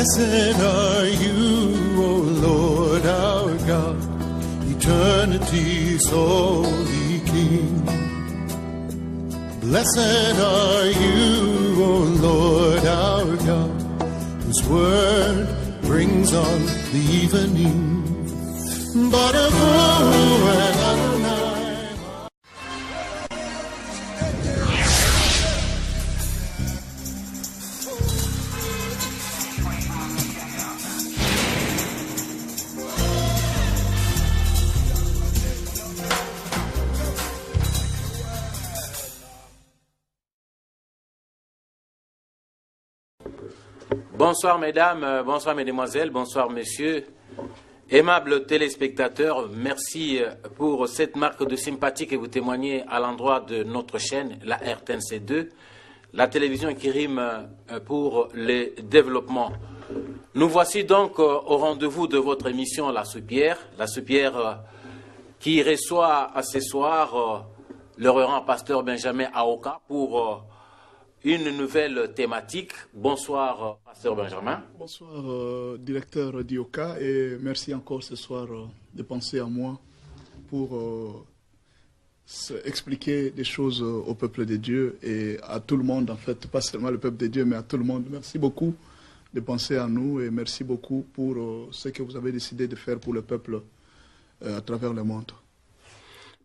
Blessed are you, O Lord our God, eternity's holy King. Blessed are you, O Lord our God, whose word brings on the evening. Baruch Adonai. Bonsoir mesdames, bonsoir mesdemoiselles, bonsoir messieurs. Aimables téléspectateurs, merci pour cette marque de sympathie que vous témoignez à l'endroit de notre chaîne, la RTNC2, la télévision qui rime pour le développement. Nous voici donc au rendez-vous de votre émission La Soupière qui reçoit ce soir le révérend pasteur Benjamin Aoka pour une nouvelle thématique. Bonsoir, pasteur Benjamin. Bonsoir, directeur d'IOCA, et merci encore ce soir de penser à moi pour expliquer des choses au peuple de Dieu et à tout le monde, en fait, pas seulement le peuple de Dieu, mais à tout le monde. Merci beaucoup de penser à nous et merci beaucoup pour ce que vous avez décidé de faire pour le peuple à travers le monde.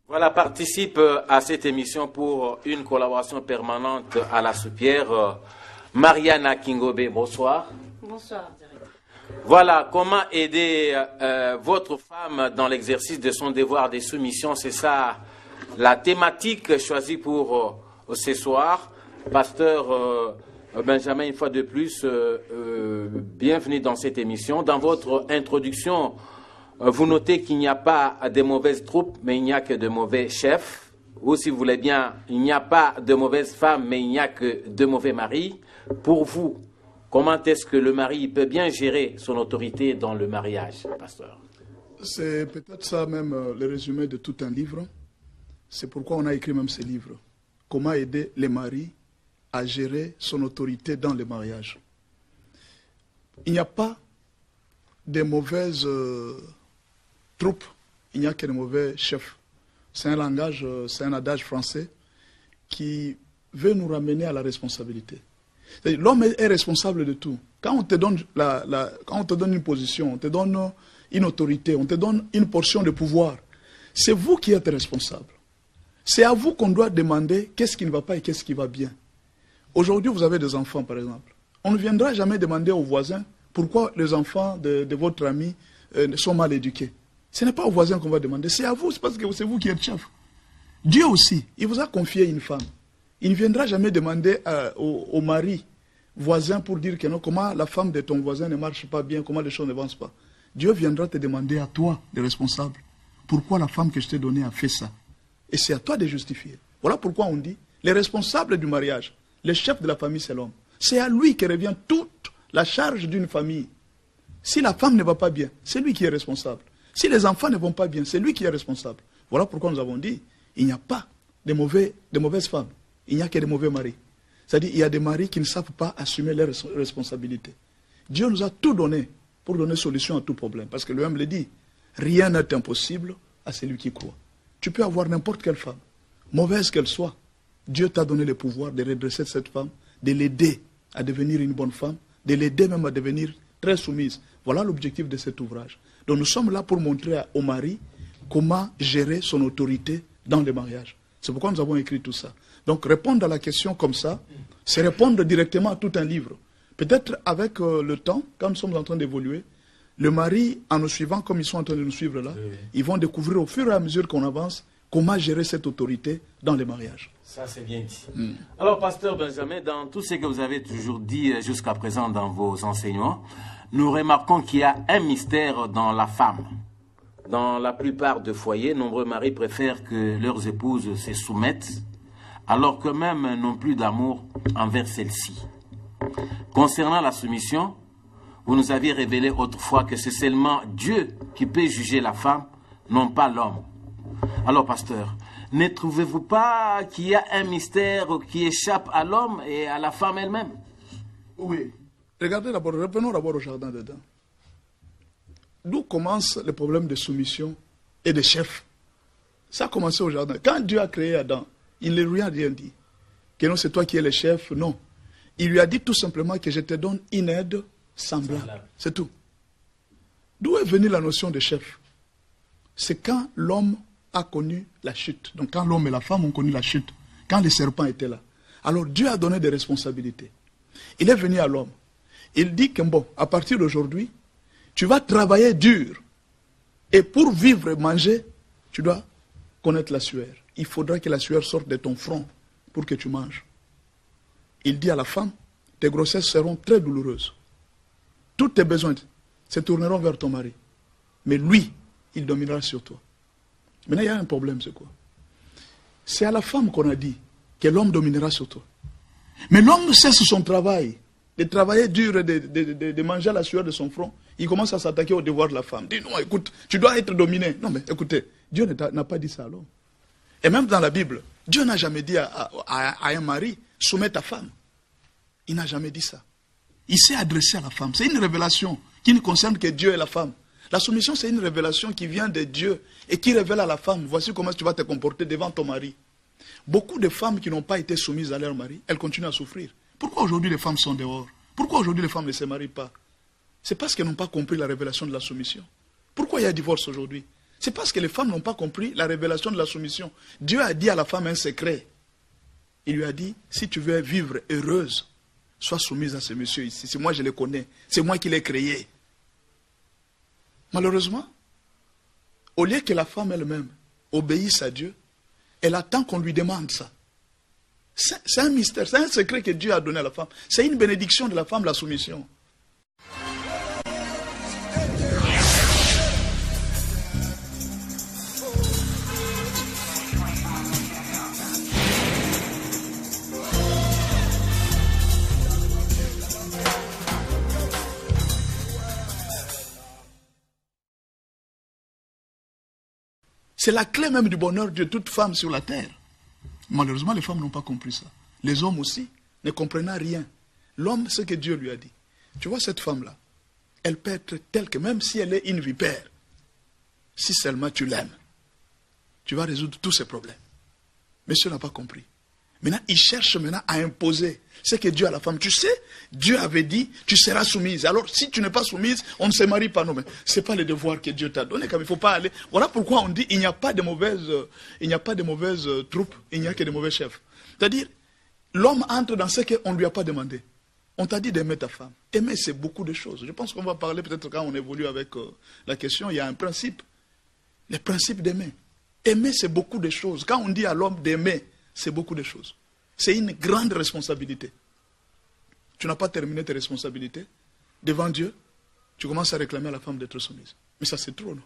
Voilà, participe à cette émission pour une collaboration permanente à la Soupière. Mariana Kingobe, bonsoir. Bonsoir, directeur. Voilà, comment aider votre femme dans l'exercice de son devoir de soumission, c'est ça la thématique choisie pour ce soir. Pasteur Benjamin, une fois de plus, bienvenue dans cette émission. Dans votre introduction, vous notez qu'il n'y a pas de mauvaises troupes, mais il n'y a que de mauvais chefs. Ou si vous voulez bien, il n'y a pas de mauvaises femmes, mais il n'y a que de mauvais maris. Pour vous, comment est-ce que le mari peut bien gérer son autorité dans le mariage, pasteur? C'est peut-être ça même le résumé de tout un livre. C'est pourquoi on a écrit même ce livre. Comment aider les maris à gérer son autorité dans le mariage. Il n'y a pas de mauvaises troupes, il n'y a que de mauvais chefs. C'est un langage, c'est un adage français qui veut nous ramener à la responsabilité. L'homme est responsable de tout. Quand on te donne, quand on te donne une position, on te donne une autorité, on te donne une portion de pouvoir, c'est vous qui êtes responsable. C'est à vous qu'on doit demander qu'est-ce qui ne va pas et qu'est-ce qui va bien. Aujourd'hui, vous avez des enfants, par exemple. On ne viendra jamais demander aux voisins pourquoi les enfants de votre ami sont mal éduqués. Ce n'est pas aux voisins qu'on va demander, c'est à vous, c'est parce que c'est vous qui êtes chef. Dieu aussi, il vous a confié une femme. Il ne viendra jamais demander au mari voisin pour dire que non, comment la femme de ton voisin ne marche pas bien, comment les choses ne avancent pas. Dieu viendra te demander à toi, le responsable, pourquoi la femme que je t'ai donnée a fait ça. Et c'est à toi de justifier. Voilà pourquoi on dit, les responsables du mariage, le chef de la famille, c'est l'homme. C'est à lui que revient toute la charge d'une famille. Si la femme ne va pas bien, c'est lui qui est responsable. Si les enfants ne vont pas bien, c'est lui qui est responsable. Voilà pourquoi nous avons dit, il n'y a pas de mauvaises femmes. Il n'y a que de mauvais maris. C'est-à-dire, il y a des maris qui ne savent pas assumer leurs responsabilités. Dieu nous a tout donné pour donner solution à tout problème. Parce que lui-même le dit, rien n'est impossible à celui qui croit. Tu peux avoir n'importe quelle femme, mauvaise qu'elle soit. Dieu t'a donné le pouvoir de redresser cette femme, de l'aider à devenir une bonne femme, de l'aider même à devenir très soumise. Voilà l'objectif de cet ouvrage. Donc nous sommes là pour montrer au mari comment gérer son autorité dans le mariage. C'est pourquoi nous avons écrit tout ça. Donc répondre à la question comme ça, c'est répondre directement à tout un livre. Peut-être avec le temps, quand nous sommes en train d'évoluer, le mari, en nous suivant comme ils sont en train de nous suivre là, ils vont découvrir au fur et à mesure qu'on avance comment gérer cette autorité dans les mariages. Ça, c'est bien dit. Alors, pasteur Benjamin, dans tout ce que vous avez toujours dit jusqu'à présent dans vos enseignements, nous remarquons qu'il y a un mystère dans la femme. Dans la plupart des foyers, nombreux maris préfèrent que leurs épouses se soumettent, alors qu'eux-mêmes n'ont plus d'amour envers celle-ci. Concernant la soumission, vous nous aviez révélé autrefois que c'est seulement Dieu qui peut juger la femme, non pas l'homme. Alors, pasteur, ne trouvez-vous pas qu'il y a un mystère qui échappe à l'homme et à la femme elle-même? Oui, Regardez d'abord, revenons d'abord au jardin d'Éden. D'où commence le problème de soumission et de chef? Ça a commencé au jardin. Quand Dieu a créé Adam, il ne lui a rien dit. Que non, c'est toi qui es le chef, non. Il lui a dit tout simplement que je te donne une aide semblable. C'est tout. D'où est venue la notion de chef? C'est quand l'homme a connu la chute. Donc quand l'homme et la femme ont connu la chute, quand les serpents étaient là. Alors Dieu a donné des responsabilités. Il est venu à l'homme. Il dit que bon, à partir d'aujourd'hui, tu vas travailler dur. Et pour vivre et manger, tu dois connaître la sueur. Il faudra que la sueur sorte de ton front pour que tu manges. Il dit à la femme, tes grossesses seront très douloureuses. Tous tes besoins se tourneront vers ton mari. Mais lui, il dominera sur toi. Maintenant, il y a un problème, c'est quoi? C'est à la femme qu'on a dit que l'homme dominera sur toi. Mais l'homme cesse son travail, de travailler dur et de manger la sueur de son front. Il commence à s'attaquer au devoir de la femme. Dis non, écoute, tu dois être dominé. Non, mais écoutez, Dieu n'a pas dit ça à l'homme. Et même dans la Bible, Dieu n'a jamais dit à un mari, soumets ta femme. Il n'a jamais dit ça. Il s'est adressé à la femme. C'est une révélation qui ne concerne que Dieu et la femme. La soumission, c'est une révélation qui vient de Dieu et qui révèle à la femme, voici comment tu vas te comporter devant ton mari. Beaucoup de femmes qui n'ont pas été soumises à leur mari, elles continuent à souffrir. Pourquoi aujourd'hui les femmes sont dehors? Pourquoi aujourd'hui les femmes ne se marient pas? C'est parce qu'elles n'ont pas compris la révélation de la soumission. Pourquoi il y a divorce aujourd'hui? C'est parce que les femmes n'ont pas compris la révélation de la soumission. Dieu a dit à la femme un secret. Il lui a dit, si tu veux vivre heureuse, sois soumise à ce monsieur ici. C'est moi je le connais. C'est moi qui l'ai créé. Malheureusement, au lieu que la femme elle-même obéisse à Dieu, elle attend qu'on lui demande ça. C'est un mystère, c'est un secret que Dieu a donné à la femme. C'est une bénédiction de la femme, la soumission. C'est la clé même du bonheur de toute femme sur la terre. Malheureusement, les femmes n'ont pas compris ça. Les hommes aussi ne comprennent rien. L'homme, c'est ce que Dieu lui a dit. Tu vois cette femme-là, elle peut être telle que même si elle est une vipère, si seulement tu l'aimes, tu vas résoudre tous ces problèmes. Monsieur n'a pas compris. Maintenant, il cherche maintenant à imposer ce que Dieu a à la femme. Tu sais, Dieu avait dit, tu seras soumise. Alors, si tu n'es pas soumise, on ne se marie pas. Non, mais ce n'est pas le devoir que Dieu t'a donné. Comme il ne faut pas aller. Voilà pourquoi on dit, il n'y a pas de mauvaises troupes, il n'y a que de mauvais chefs. C'est-à-dire, l'homme entre dans ce qu'on ne lui a pas demandé. On t'a dit d'aimer ta femme. Aimer, c'est beaucoup de choses. Je pense qu'on va parler peut-être quand on évolue avec la question. Il y a un principe. Le principe d'aimer. Aimer, c'est beaucoup de choses. Quand on dit à l'homme d'aimer, c'est beaucoup de choses. C'est une grande responsabilité. Tu n'as pas terminé tes responsabilités. Devant Dieu, tu commences à réclamer à la femme d'être soumise. Mais ça, c'est trop, non?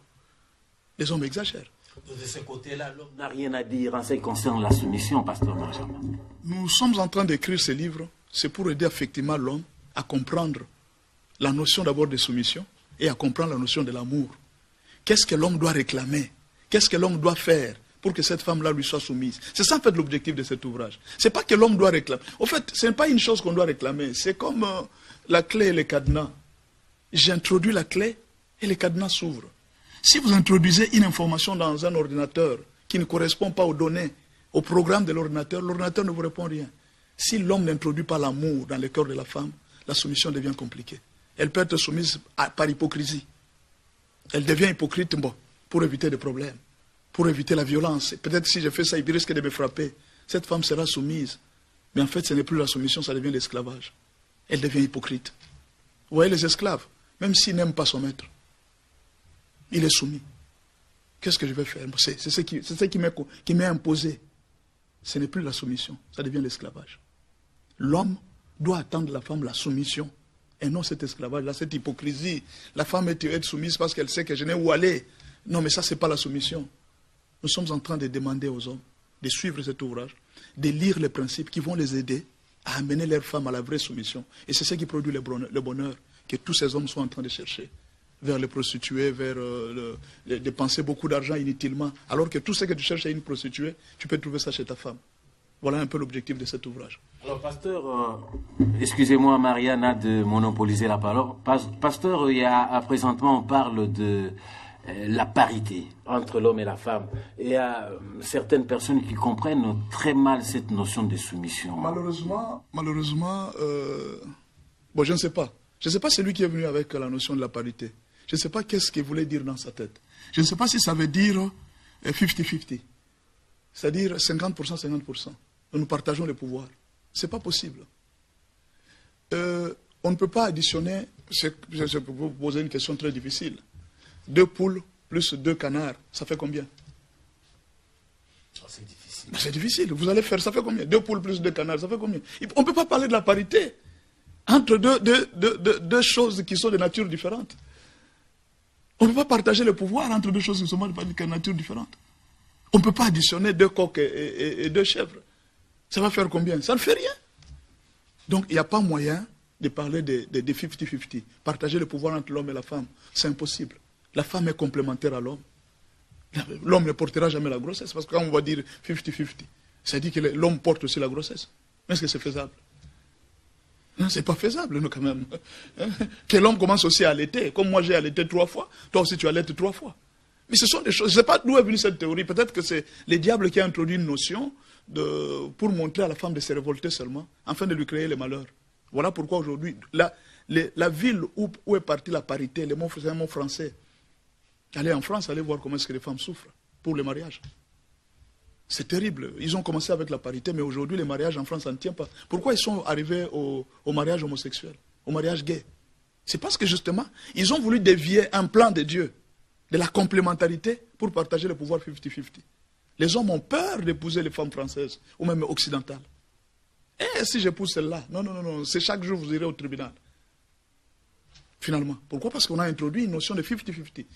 Les hommes exagèrent. De ce côté-là, l'homme n'a rien à dire en ce qui concerne la soumission, pasteur Benjamin. Nous sommes en train d'écrire ce livre. C'est pour aider effectivement l'homme à comprendre la notion d'abord de soumission et à comprendre la notion de l'amour. Qu'est-ce que l'homme doit réclamer? Qu'est-ce que l'homme doit faire pour que cette femme-là lui soit soumise? C'est ça en fait l'objectif de cet ouvrage. Ce n'est pas que l'homme doit réclamer. En fait, ce n'est pas une chose qu'on doit réclamer. C'est comme la clé et le cadenas. J'introduis la clé et le cadenas s'ouvre. Si vous introduisez une information dans un ordinateur qui ne correspond pas aux données, au programme de l'ordinateur ne vous répond rien. Si l'homme n'introduit pas l'amour dans le cœur de la femme, la soumission devient compliquée. Elle peut être soumise par hypocrisie. Elle devient hypocrite pour éviter des problèmes, pour éviter la violence. Peut-être si je fais ça, il risque de me frapper. Cette femme sera soumise. Mais en fait, ce n'est plus la soumission, ça devient l'esclavage. Elle devient hypocrite. Vous voyez les esclaves, même s'ils n'aiment pas son maître, il est soumis. Qu'est-ce que je vais faire? C'est ce qui m'est imposé. Ce n'est plus la soumission, ça devient l'esclavage. L'homme doit attendre de la femme la soumission et non cet esclavage-là, cette hypocrisie. La femme est soumise parce qu'elle sait que je n'ai où aller. Non, mais ça, ce n'est pas la soumission. Nous sommes en train de demander aux hommes de suivre cet ouvrage, de lire les principes qui vont les aider à amener leurs femmes à la vraie soumission. Et c'est ce qui produit le bonheur que tous ces hommes sont en train de chercher. Vers les prostituées, vers dépenser beaucoup d'argent inutilement. Alors que tout ce que tu cherches à une prostituée, tu peux trouver ça chez ta femme. Voilà un peu l'objectif de cet ouvrage. Alors, pasteur, excusez-moi, Mariana, de monopoliser la parole. Pasteur, présentement, on parle de la parité entre l'homme et la femme. Et il y a certaines personnes qui comprennent très mal cette notion de soumission. Malheureusement, bon, je ne sais pas. Je ne sais pas celui qui est venu avec la notion de la parité. Je ne sais pas qu'est-ce qu'il voulait dire dans sa tête. Je ne sais pas si ça veut dire 50-50. C'est-à-dire 50%, 50%. Nous partageons les pouvoirs. Ce n'est pas possible. On ne peut pas additionner, je peux vous poser une question très difficile. 2 poules plus 2 canards, ça fait combien? C'est difficile. C'est difficile. Vous allez faire, ça fait combien? 2 poules plus 2 canards, ça fait combien? On ne peut pas parler de la parité entre deux choses qui sont de nature différente. On ne peut pas partager le pouvoir entre 2 choses qui sont de nature différente. On ne peut pas additionner 2 coqs et 2 chèvres. Ça va faire combien? Ça ne fait rien. Donc, il n'y a pas moyen de parler de 50-50. Partager le pouvoir entre l'homme et la femme, c'est impossible. La femme est complémentaire à l'homme. L'homme ne portera jamais la grossesse, parce que quand on va dire 50-50, ça dit que l'homme porte aussi la grossesse. Est-ce que c'est faisable? Non, c'est pas faisable, nous, quand même. Que l'homme commence aussi à allaiter. Comme moi, j'ai allaité 3 fois, toi aussi, tu allaites 3 fois. Mais ce sont des choses... Je ne sais pas d'où est venue cette théorie. Peut-être que c'est le diable qui a introduit une notion pour montrer à la femme de se révolter seulement, afin de lui créer le malheur. Voilà pourquoi aujourd'hui, la ville où est partie la parité, c'est un mot français. Allez en France, allez voir comment est-ce que les femmes souffrent pour le mariage. C'est terrible. Ils ont commencé avec la parité, mais aujourd'hui, les mariages en France, ça ne tient pas. Pourquoi ils sont arrivés au mariage homosexuel, au mariage gay? C'est parce que justement, ils ont voulu dévier un plan de Dieu, de la complémentarité, pour partager le pouvoir 50-50. Les hommes ont peur d'épouser les femmes françaises, ou même occidentales. Et si j'épouse celle-là? Non, non, non, non, c'est chaque jour vous irez au tribunal. Finalement. Pourquoi? Parce qu'on a introduit une notion de 50-50.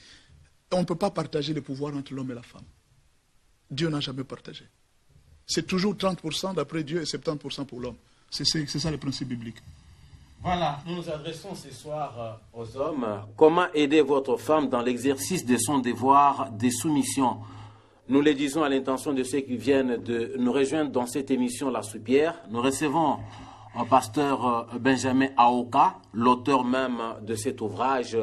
On ne peut pas partager le pouvoir entre l'homme et la femme. Dieu n'a jamais partagé. C'est toujours 30% d'après Dieu et 70% pour l'homme. C'est ça le principe biblique. Voilà, nous nous adressons ce soir aux hommes. Comment aider votre femme dans l'exercice de son devoir de soumission? Nous le disons à l'intention de ceux qui viennent de nous rejoindre dans cette émission La Soupière. Nous recevons un pasteur Benjamin Aoka, l'auteur même de cet ouvrage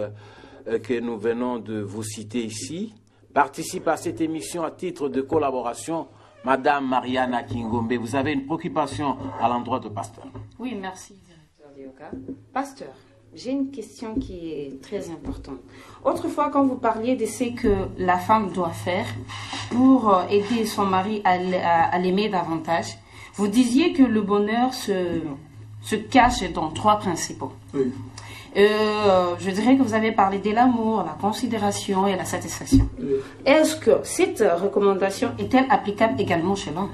que nous venons de vous citer ici. Participe à cette émission à titre de collaboration Madame Mariana Kingombe. Vous avez une préoccupation à l'endroit de pasteur. Oui, merci, directeur Dioka. Pasteur, j'ai une question qui est très importante. Autrefois, quand vous parliez de ce que la femme doit faire pour aider son mari à l'aimer davantage, vous disiez que le bonheur se cache dans 3 principaux. Oui. Je dirais que vous avez parlé de l'amour, la considération et la satisfaction. Oui. Est-ce que cette recommandation est-elle applicable également chez l'homme?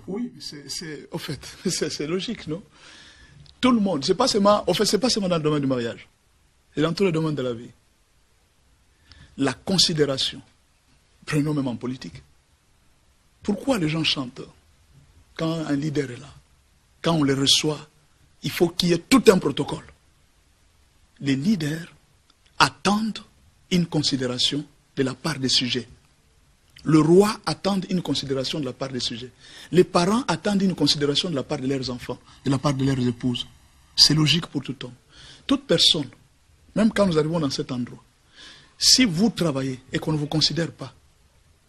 Oui, au fait, c'est logique, non? Tout le monde, c'est pas seulement dans le domaine du mariage, c'est dans tous les domaines de la vie. La considération, prenons même en politique. Pourquoi les gens chantent quand un leader est là? Quand on les reçoit, il faut qu'il y ait tout un protocole. Les leaders attendent une considération de la part des sujets. Le roi attend une considération de la part des sujets. Les parents attendent une considération de la part de leurs enfants, de la part de leurs épouses. C'est logique pour tout homme. Toute personne, même quand nous arrivons dans cet endroit, si vous travaillez et qu'on ne vous considère pas,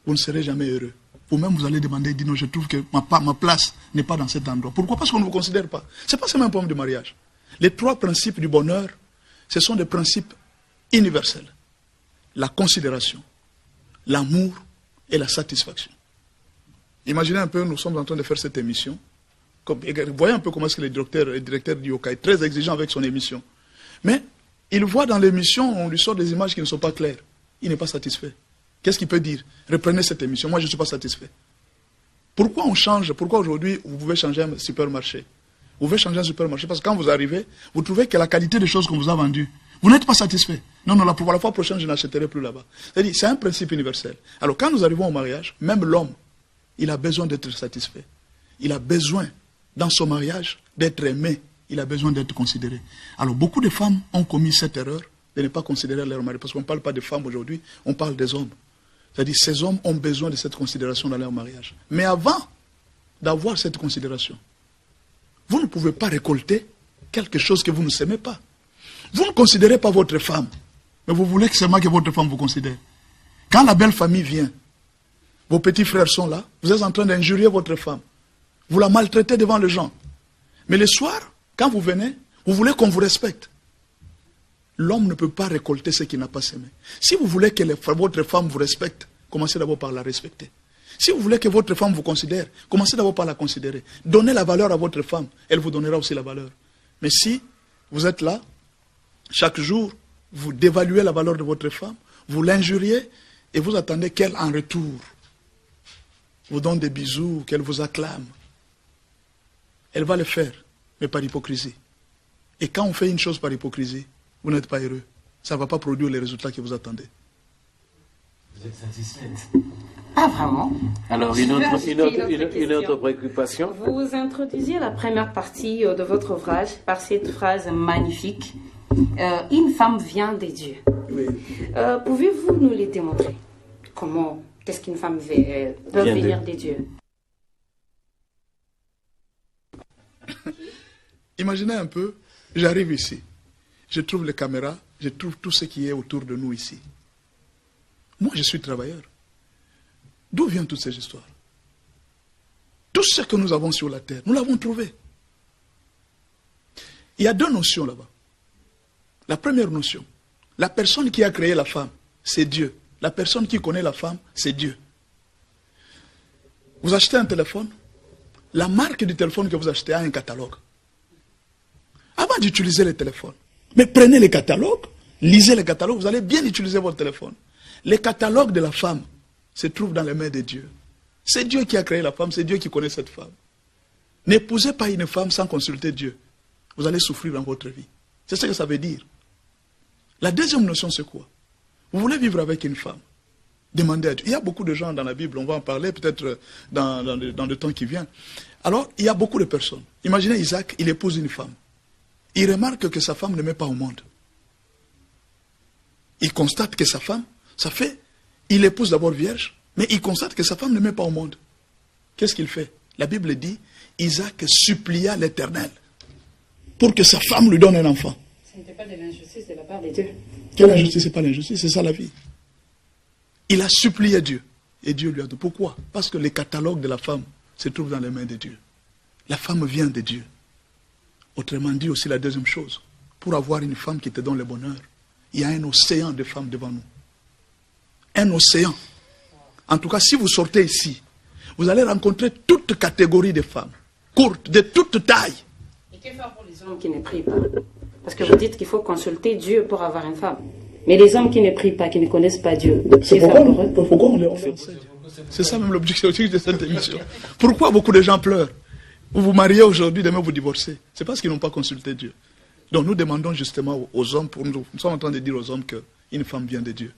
vous ne serez jamais heureux. Vous-même, vous allez demander, dire non, je trouve que ma place n'est pas dans cet endroit. Pourquoi? Parce qu'on ne vous considère pas. Ce n'est pas seulement un problème de mariage. Les 3 principes du bonheur, ce sont des principes universels. La considération, l'amour et la satisfaction. Imaginez un peu, nous sommes en train de faire cette émission. Voyez un peu comment est-ce que le directeur Dioka est très exigeant avec son émission. Mais il voit dans l'émission, on lui sort des images qui ne sont pas claires. Il n'est pas satisfait. Qu'est-ce qu'il peut dire? Reprenez cette émission, moi je ne suis pas satisfait. Pourquoi on change? Pourquoi aujourd'hui vous pouvez changer un supermarché? Vous pouvez changer un supermarché parce que quand vous arrivez, vous trouvez que la qualité des choses qu'on vous a vendues, vous n'êtes pas satisfait. Non, non, pour la fois prochaine, je n'achèterai plus là-bas. C'est-à-dire, c'est un principe universel. Alors quand nous arrivons au mariage, même l'homme, il a besoin d'être satisfait. Il a besoin, dans son mariage, d'être aimé. Il a besoin d'être considéré. Alors beaucoup de femmes ont commis cette erreur de ne pas considérer leur mari. Parce qu'on ne parle pas des femmes aujourd'hui, on parle des hommes. C'est-à-dire, ces hommes ont besoin de cette considération dans leur mariage. Mais avant d'avoir cette considération. Vous ne pouvez pas récolter quelque chose que vous ne s'aimez pas. Vous ne considérez pas votre femme, mais vous voulez seulement que votre femme vous considère. Quand la belle famille vient, vos petits frères sont là, vous êtes en train d'injurier votre femme. Vous la maltraitez devant les gens. Mais le soir, quand vous venez, vous voulez qu'on vous respecte. L'homme ne peut pas récolter ce qu'il n'a pas semé. Si vous voulez que votre femme vous respecte, commencez d'abord par la respecter. Si vous voulez que votre femme vous considère, commencez d'abord par la considérer. Donnez la valeur à votre femme, elle vous donnera aussi la valeur. Mais si vous êtes là, chaque jour, vous dévaluez la valeur de votre femme, vous l'injuriez et vous attendez qu'elle en retour vous donne des bisous, qu'elle vous acclame. Elle va le faire, mais par hypocrisie. Et quand on fait une chose par hypocrisie, vous n'êtes pas heureux. Ça ne va pas produire les résultats que vous attendez. Vous êtes satisfaite? Ah, vraiment? Alors, une autre préoccupation? Vous introduisez la première partie de votre ouvrage par cette phrase magnifique. Une femme vient de Dieu. Oui. Pouvez-vous nous les démontrer? Comment est-ce qu'une femme peut venir de Dieu? Imaginez un peu, j'arrive ici, je trouve les caméras, je trouve tout ce qui est autour de nous ici. Moi, je suis travailleur. D'où viennent toutes ces histoires? Tout ce que nous avons sur la terre, nous l'avons trouvé. Il y a deux notions là-bas. La première notion, la personne qui a créé la femme, c'est Dieu. La personne qui connaît la femme, c'est Dieu. Vous achetez un téléphone, la marque du téléphone que vous achetez a un catalogue. Avant d'utiliser le téléphone, mais prenez les catalogues, lisez les catalogues, vous allez bien utiliser votre téléphone. Les catalogues de la femme se trouvent dans les mains de Dieu. C'est Dieu qui a créé la femme, c'est Dieu qui connaît cette femme. N'épousez pas une femme sans consulter Dieu. Vous allez souffrir dans votre vie. C'est ce que ça veut dire. La deuxième notion, c'est quoi? Vous voulez vivre avec une femme. Demandez à Dieu. Il y a beaucoup de gens dans la Bible, on va en parler peut-être dans le temps qui vient. Alors, il y a beaucoup de personnes. Imaginez Isaac, il épouse une femme. Il remarque que sa femme ne met pas au monde. Il constate que sa femme, ça fait, il épouse d'abord vierge, mais il constate que sa femme ne met pas au monde. Qu'est-ce qu'il fait? La Bible dit, Isaac supplia l'Éternel pour que sa femme lui donne un enfant. Ce n'était pas de l'injustice de la part de Dieu. Quelle injustice? C'est pas l'injustice, c'est ça la vie. Il a supplié Dieu. Et Dieu lui a dit. Pourquoi? Parce que les catalogues de la femme se trouvent dans les mains de Dieu. La femme vient de Dieu. Autrement dit aussi la deuxième chose. Pour avoir une femme qui te donne le bonheur, il y a un océan de femmes devant nous. Un océan. En tout cas, si vous sortez ici, vous allez rencontrer toute catégorie de femmes. Courtes, de toute taille. Et que faire pour les hommes qui ne prient pas? Parce que vous dites qu'il faut consulter Dieu pour avoir une femme. Mais les hommes qui ne prient pas, qui ne connaissent pas Dieu, c'est pourquoi on les enseigne. C'est ça même l'objectif de cette émission. Pourquoi beaucoup de gens pleurent? Vous vous mariez aujourd'hui, demain vous divorcez. C'est parce qu'ils n'ont pas consulté Dieu. Donc nous demandons justement aux hommes, nous sommes en train de dire aux hommes qu'une femme vient de Dieu.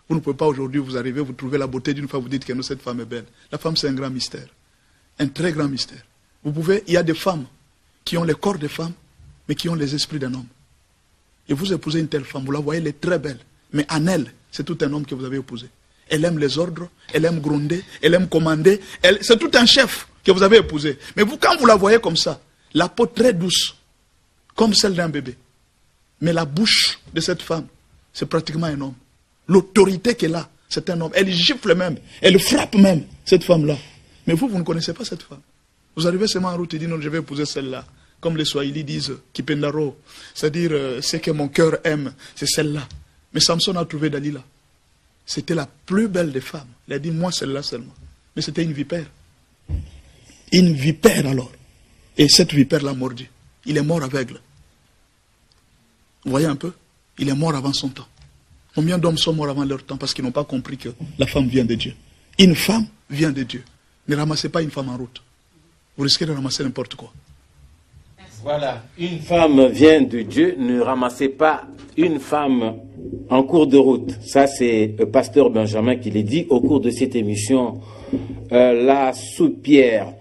Vous ne pouvez pas aujourd'hui vous arriver, vous trouvez la beauté d'une femme, vous dites que nous, cette femme est belle. La femme, c'est un grand mystère. Un très grand mystère. Il y a des femmes qui ont le corps de femmes, mais qui ont les esprits d'un homme. Et vous épousez une telle femme, vous la voyez, elle est très belle. Mais en elle, c'est tout un homme que vous avez épousé. Elle aime les ordres, elle aime gronder, elle aime commander. C'est tout un chef que vous avez épousé. Mais vous, quand vous la voyez comme ça, la peau très douce, comme celle d'un bébé. Mais la bouche de cette femme, c'est pratiquement un homme. L'autorité qu'elle a, c'est un homme. Elle gifle même, elle frappe même, cette femme-là. Mais vous ne connaissez pas cette femme. Vous arrivez seulement en route et dites, non, je vais épouser celle-là. Comme les Swahili disent, Kipendaro, c'est-à-dire ce que mon cœur aime, c'est celle-là. Mais Samson a trouvé Dalila. C'était la plus belle des femmes. Il a dit, moi, celle-là seulement. Mais c'était une vipère. Une vipère alors. Et cette vipère l'a mordu. Il est mort aveugle. Vous voyez un peu? Il est mort avant son temps. Combien d'hommes sont morts avant leur temps parce qu'ils n'ont pas compris que la femme vient de Dieu? Une femme vient de Dieu. Ne ramassez pas une femme en route. Vous risquez de ramasser n'importe quoi. Voilà, une femme vient de Dieu, ne ramassez pas une femme en cours de route. Ça, c'est le pasteur Benjamin qui l'a dit au cours de cette émission, La Soupière.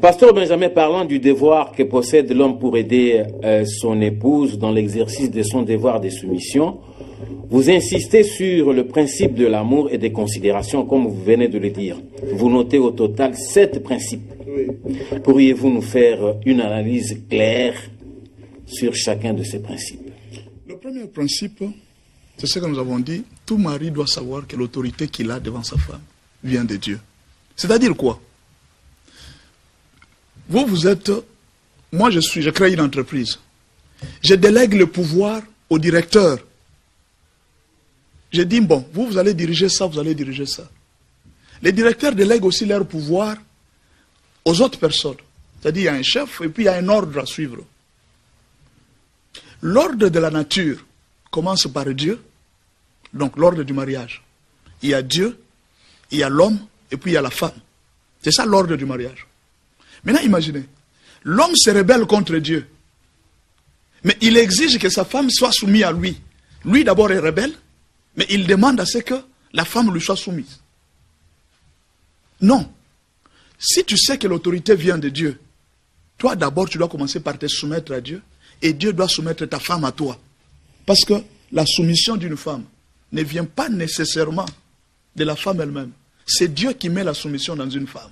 Pasteur Benjamin, parlant du devoir que possède l'homme pour aider son épouse dans l'exercice de son devoir de soumission, vous insistez sur le principe de l'amour et des considérations, comme vous venez de le dire. Vous notez au total 7 principes. Oui. Pourriez-vous nous faire une analyse claire sur chacun de ces principes? Le premier principe, c'est ce que nous avons dit. Tout mari doit savoir que l'autorité qu'il a devant sa femme vient de Dieu. C'est-à-dire quoi? Vous êtes... Moi, je crée une entreprise. Je délègue le pouvoir au directeur. Je dis, bon, vous allez diriger ça, vous allez diriger ça. Les directeurs délèguent aussi leur pouvoir aux autres personnes. C'est-à-dire, il y a un chef et puis il y a un ordre à suivre. L'ordre de la nature commence par Dieu, donc l'ordre du mariage. Il y a Dieu, il y a l'homme et puis il y a la femme. C'est ça l'ordre du mariage. Maintenant, imaginez, l'homme se rebelle contre Dieu, mais il exige que sa femme soit soumise à lui. Lui d'abord est rebelle, mais il demande à ce que la femme lui soit soumise. Non. Si tu sais que l'autorité vient de Dieu, toi d'abord tu dois commencer par te soumettre à Dieu, et Dieu doit soumettre ta femme à toi. Parce que la soumission d'une femme ne vient pas nécessairement de la femme elle-même. C'est Dieu qui met la soumission dans une femme.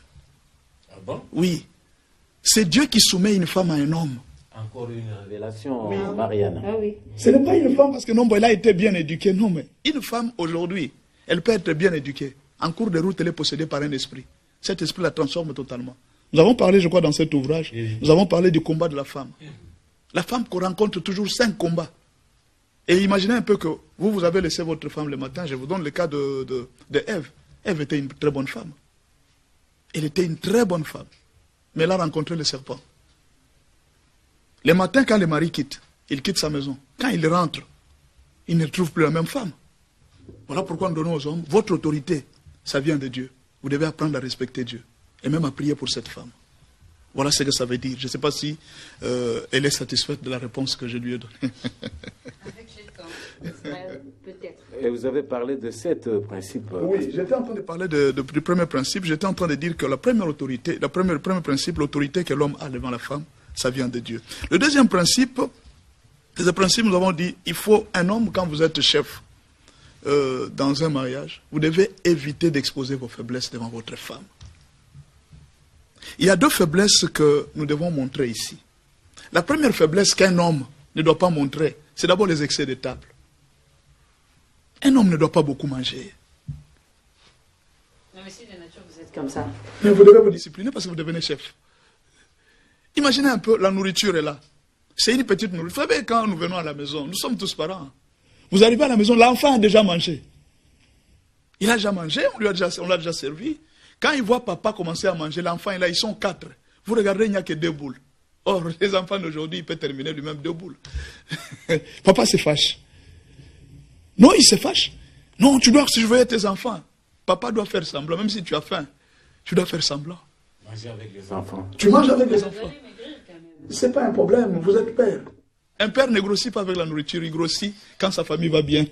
Ah bon? Oui. C'est Dieu qui soumet une femme à un homme. Encore une révélation, oui. Marianne. Ah oui. Ce n'est pas une femme parce que non, elle a été bien éduquée. Non, mais une femme aujourd'hui, elle peut être bien éduquée. En cours de route, elle est possédée par un esprit. Cet esprit la transforme totalement. Nous avons parlé, je crois, dans cet ouvrage, nous avons parlé du combat de la femme. La femme qu'on rencontre toujours 5 combats. Et imaginez un peu que vous avez laissé votre femme le matin. Je vous donne le cas de Ève. Ève était une très bonne femme. Elle était une très bonne femme. Mais elle a rencontré le serpent. Le matin, quand le mari quitte, il quitte sa maison. Quand il rentre, il ne trouve plus la même femme. Voilà pourquoi nous donnons aux hommes, votre autorité, ça vient de Dieu. Vous devez apprendre à respecter Dieu. Et même à prier pour cette femme. Voilà ce que ça veut dire. Je ne sais pas si elle est satisfaite de la réponse que je lui ai donnée. Avec le temps, peut-être. Et vous avez parlé de 7 principes. Oui, j'étais en train de parler du premier principe. J'étais en train de dire que la première autorité, le premier principe, l'autorité que l'homme a devant la femme, ça vient de Dieu. Le deuxième principe, nous avons dit, il faut un homme, quand vous êtes chef dans un mariage, vous devez éviter d'exposer vos faiblesses devant votre femme. Il y a 2 faiblesses que nous devons montrer ici. La première faiblesse qu'un homme ne doit pas montrer, c'est d'abord les excès de table. Un homme ne doit pas beaucoup manger. Non, mais si de nature vous êtes comme ça. Mais vous devez vous discipliner parce que vous devenez chef. Imaginez un peu, la nourriture est là. C'est une petite nourriture. Vous savez, quand nous venons à la maison, nous sommes tous parents. Vous arrivez à la maison, l'enfant a déjà mangé. Il a déjà mangé, on l'a déjà servi. Quand il voit papa commencer à manger, l'enfant est là, ils sont 4. Vous regardez, il n'y a que 2 boules. Or, les enfants d'aujourd'hui, ils peuvent terminer lui-même 2 boules. Papa se fâche. Non, il se fâche. Non, tu dois surveiller tes enfants. Papa doit faire semblant, même si tu as faim. Tu dois faire semblant. Manger avec les enfants. Tu manges avec les enfants. C'est pas un problème, vous êtes père. Un père ne grossit pas avec la nourriture, il grossit quand sa famille va bien.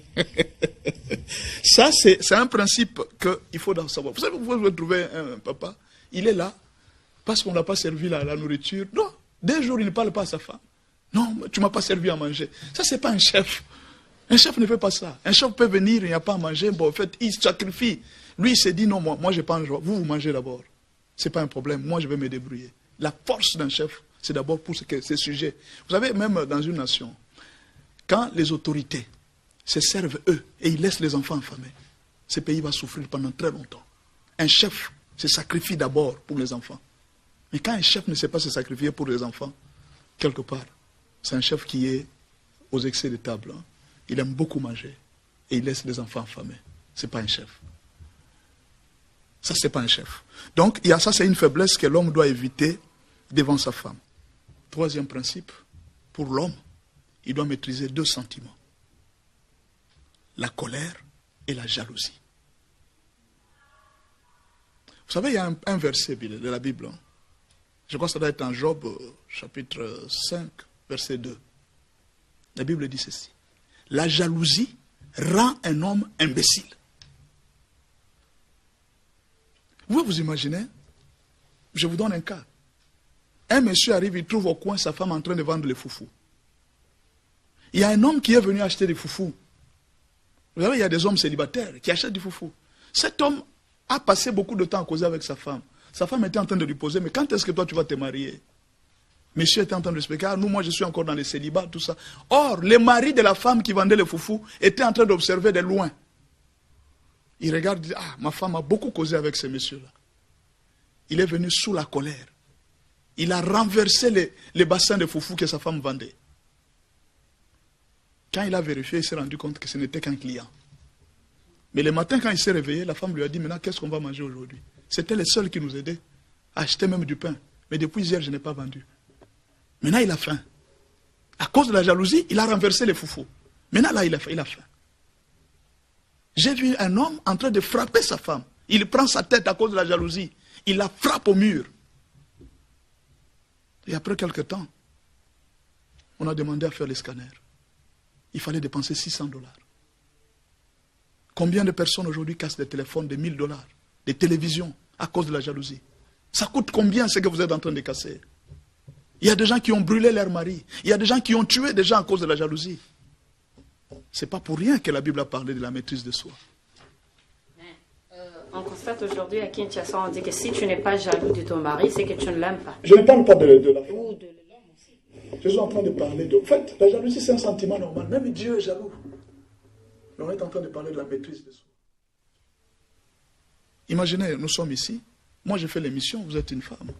Ça, c'est un principe qu'il faut savoir. Vous savez, vous trouvez un papa, il est là, parce qu'on n'a pas servi la nourriture. Non, 2 jours, il ne parle pas à sa femme. Non, tu ne m'as pas servi à manger. Ça, ce n'est pas un chef. Un chef ne fait pas ça. Un chef peut venir, il n'y a pas à manger. Bon, en fait, il se sacrifie. Lui, il s'est dit, non, moi je n'ai pas un joie. Vous mangez d'abord. Ce n'est pas un problème. Moi, je vais me débrouiller. La force d'un chef, c'est d'abord pour ces sujets. Vous savez, même dans une nation, quand les autorités se servent eux et ils laissent les enfants affamés, ce pays va souffrir pendant très longtemps. Un chef se sacrifie d'abord pour les enfants. Mais quand un chef ne sait pas se sacrifier pour les enfants, quelque part, c'est un chef qui est aux excès de table. Hein. Il aime beaucoup manger et il laisse les enfants affamés. Ce n'est pas un chef. Ça, ce n'est pas un chef. Donc, ça, c'est une faiblesse que l'homme doit éviter devant sa femme. Troisième principe, pour l'homme, il doit maîtriser 2 sentiments. La colère et la jalousie. Vous savez, il y a un verset de la Bible. Hein. Je crois que ça doit être en Job, chapitre 5, verset 2. La Bible dit ceci. La jalousie rend un homme imbécile. Vous imaginez, je vous donne un cas. Un monsieur arrive, il trouve au coin sa femme en train de vendre les foufous. Il y a un homme qui est venu acheter des foufous. Vous savez, il y a des hommes célibataires qui achètent du foufou. Cet homme a passé beaucoup de temps à causer avec sa femme. Sa femme était en train de lui poser, mais quand est-ce que toi tu vas te marier? Monsieur était en train de expliquer, ah, nous, moi je suis encore dans les célibats, tout ça. Or, le mari de la femme qui vendait le foufou était en train d'observer de loin. Il regarde, il dit, ah, ma femme a beaucoup causé avec ce monsieur-là. Il est venu sous la colère. Il a renversé les bassins de foufou que sa femme vendait. Quand il a vérifié, il s'est rendu compte que ce n'était qu'un client. Mais le matin, quand il s'est réveillé, la femme lui a dit, maintenant, qu'est-ce qu'on va manger aujourd'hui? C'était les seuls qui nous aidaient à acheter même du pain. Mais depuis hier, je n'ai pas vendu. Maintenant, il a faim. À cause de la jalousie, il a renversé les foufous. Maintenant, là, il a faim. J'ai vu un homme en train de frapper sa femme. Il prend sa tête à cause de la jalousie. Il la frappe au mur. Et après quelque temps, on a demandé à faire les scanners. Il fallait dépenser $600. Combien de personnes aujourd'hui cassent des téléphones de $1000, des télévisions, à cause de la jalousie? Ça coûte combien ce que vous êtes en train de casser? Il y a des gens qui ont brûlé leur mari. Il y a des gens qui ont tué des gens à cause de la jalousie. Ce n'est pas pour rien que la Bible a parlé de la maîtrise de soi. On constate aujourd'hui à Kinshasa, on dit que si tu n'es pas jaloux de ton mari, c'est que tu ne l'aimes pas. Je ne parle pas de la femme. Ou de l'homme aussi. Je suis en train de parler de... En fait, la jalousie, c'est un sentiment normal. Même Dieu est jaloux. Mais on est en train de parler de la maîtrise de soi. Imaginez, nous sommes ici. Moi, je fais l'émission, vous êtes une femme.